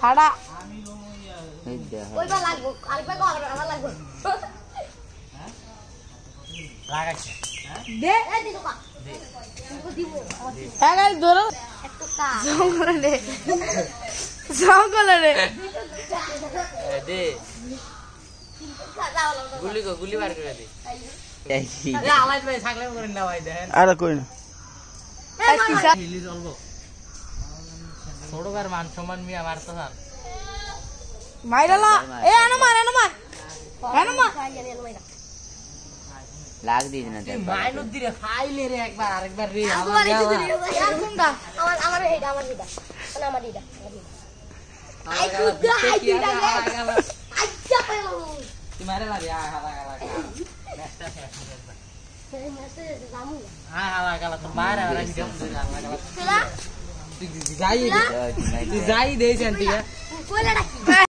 খাড়া ওইবা লাগবো আরেকবার আমার লাগবো লাগাইছে দে এই দিলো কা দিব হ্যাঁ ধরো একটু কা জঙ্গলে রে দে গুলি বার করে দে আলাইজ ভাই থাকলে করে না ভাই দেন আরে কই না হিলি চলবো ছোটবার মান সম্মান মিয়া মারতো না মাইরালা এ আনমান লাগ দিস না মাইনুর দিরে খাইলে রে একবার আরেকবার রে আমার কোনটা আমার হেডা আমার হেডা আমার হেডা আচ্ছা পেলো তোমারে লাগে হালা নেক্সটটা শেষ হালা গালা তো মারা আর হিজম হালা গালা চলা যাই দে যাই দে শান্তি কইলা ডাকি